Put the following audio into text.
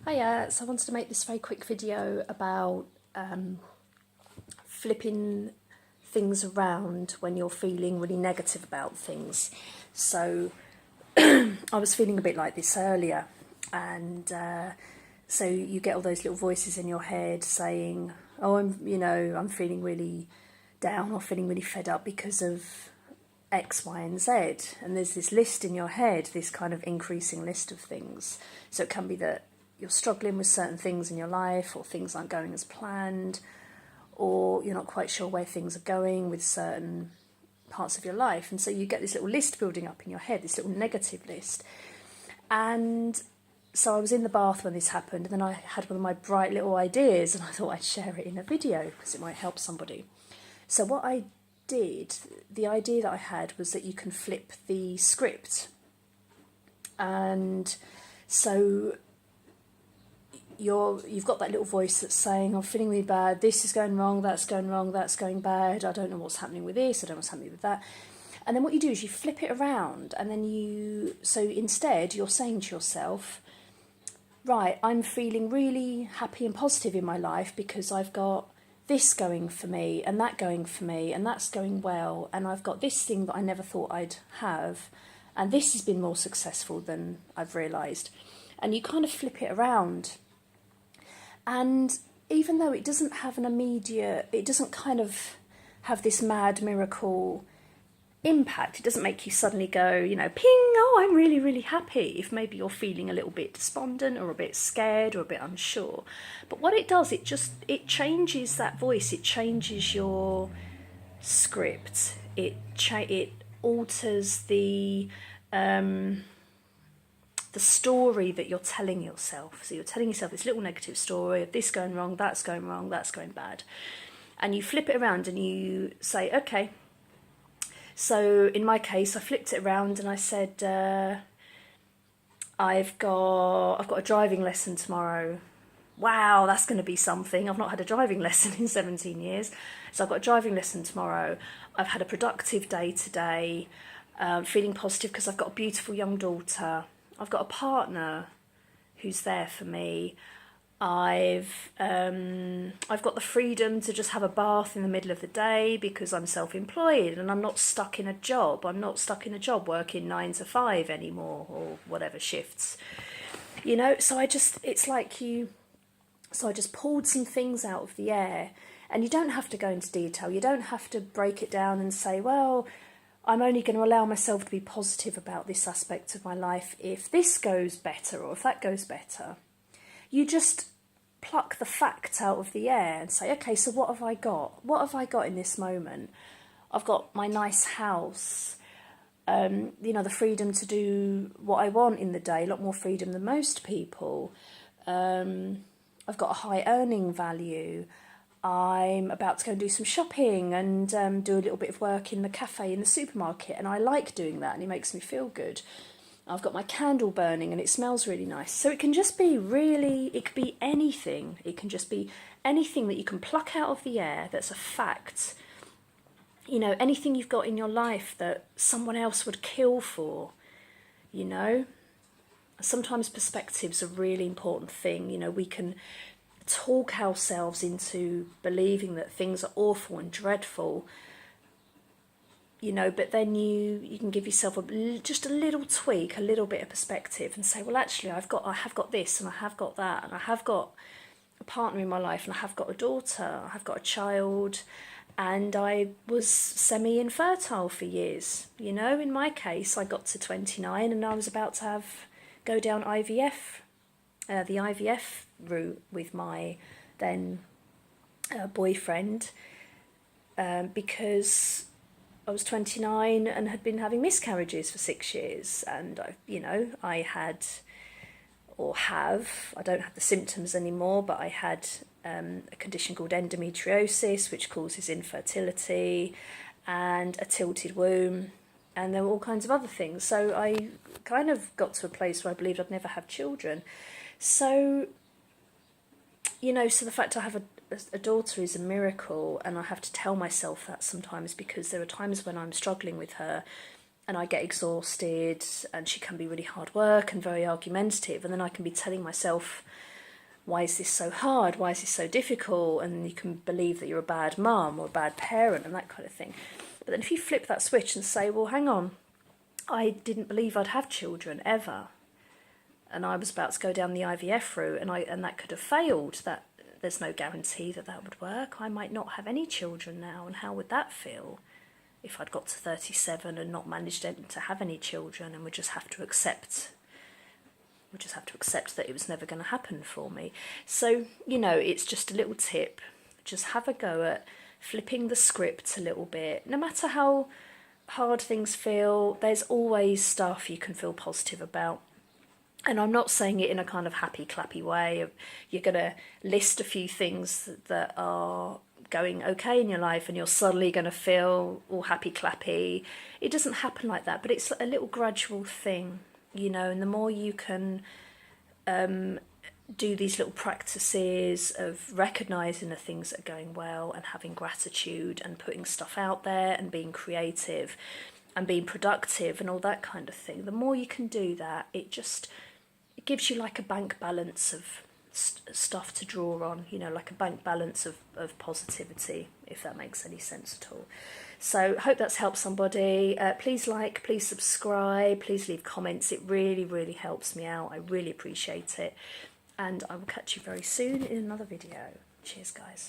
Hiya, so I wanted to make this very quick video about flipping things around when you're feeling really negative about things. So I was feeling a bit like this earlier, and so you get all those little voices in your head saying, oh, I'm feeling really down or feeling really fed up because of X, Y, and Z. And there's this list in your head, this kind of increasing list of things. So it can be that you're struggling with certain things in your life, or things aren't going as planned, or you're not quite sure where things are going with certain parts of your life. And so you get this little list building up in your head, this little negative list. And so I was in the bath when this happened, and then I had one of my bright little ideas, and I thought I'd share it in a video because it might help somebody. So what I did, the idea that I had was that you can flip the script. And so you've got that little voice that's saying, I'm feeling really bad, this is going wrong, that's going bad, I don't know what's happening with this, I don't know what's happening with that. And then what you do is you flip it around, and then so instead you're saying to yourself, right, I'm feeling really happy and positive in my life because I've got this going for me, and that going for me, and that's going well, and I've got this thing that I never thought I'd have, and this has been more successful than I've realised. And you kind of flip it around. And even though it doesn't have it doesn't kind of have this mad miracle impact, it doesn't make you suddenly go, ping, oh, I'm really, really happy, if maybe you're feeling a little bit despondent or a bit scared or a bit unsure. But what it does, it changes that voice, it changes your script, it alters the story that you're telling yourself. So you're telling yourself this little negative story of this going wrong, that's going bad. And you flip it around and you say, okay. So in my case, I flipped it around and I said, I've got a driving lesson tomorrow. Wow, that's going to be something. I've not had a driving lesson in 17 years. So I've got a driving lesson tomorrow. I've had a productive day today, feeling positive because I've got a beautiful young daughter. I've got a partner who's there for me. I've got the freedom to just have a bath in the middle of the day because I'm self-employed and I'm not stuck in a job. I'm not stuck in a job working 9 to 5 anymore, or whatever shifts. So I just pulled some things out of the air. And you don't have to go into detail. You don't have to break it down and say, well, I'm only going to allow myself to be positive about this aspect of my life if this goes better or if that goes better. You just pluck the facts out of the air and say, okay, so what have I got? What have I got in this moment? I've got my nice house, the freedom to do what I want in the day, a lot more freedom than most people. I've got a high earning value. I'm about to go and do some shopping and do a little bit of work in the cafe in the supermarket, and I like doing that and it makes me feel good. I've got my candle burning and it smells really nice. So it can just be it could be anything. It can just be anything that you can pluck out of the air that's a fact. Anything you've got in your life that someone else would kill for, Sometimes perspective's a really important thing. We can talk ourselves into believing that things are awful and dreadful, but then you can give yourself just a little tweak, a little bit of perspective, and say, well, actually, I have got this, and I have got that, and I have got a partner in my life, and I have got a daughter, I have got a child, and I was semi-infertile for years. In my case, I got to 29, and I was about to go down IVF, the IVF route with my then boyfriend, because I was 29 and had been having miscarriages for 6 years, and I had, or have, I don't have the symptoms anymore, but I had a condition called endometriosis, which causes infertility, and a tilted womb, and there were all kinds of other things. So I kind of got to a place where I believed I'd never have children. So, so the fact I have a daughter is a miracle, and I have to tell myself that sometimes, because there are times when I'm struggling with her and I get exhausted, and she can be really hard work and very argumentative, and then I can be telling myself why is this so hard? Why is this so difficult? And you can believe that you're a bad mum or a bad parent and that kind of thing. But then if you flip that switch and say, well, hang on, I didn't believe I'd have children ever. And I was about to go down the IVF route, and that could have failed. That there's no guarantee that that would work. I might not have any children now, and how would that feel if I'd got to 37 and not managed to have any children, and would just have to accept that it was never going to happen for me. So, you know, it's just a little tip. Just have a go at flipping the script a little bit. No matter how hard things feel, there's always stuff you can feel positive about. And I'm not saying it in a kind of happy clappy way of you're going to list a few things that are going okay in your life and you're suddenly going to feel all happy clappy. It doesn't happen like that, but it's a little gradual thing, you know, and the more you can do these little practices of recognising the things that are going well and having gratitude and putting stuff out there and being creative and being productive and all that kind of thing, the more you can do that, it gives you like a bank balance of stuff to draw on, you know, like a bank balance of positivity, if that makes any sense at all. So hope that's helped somebody. Please like, please subscribe, please leave comments. It really, really helps me out. I really appreciate it. And I will catch you very soon in another video. Cheers, guys.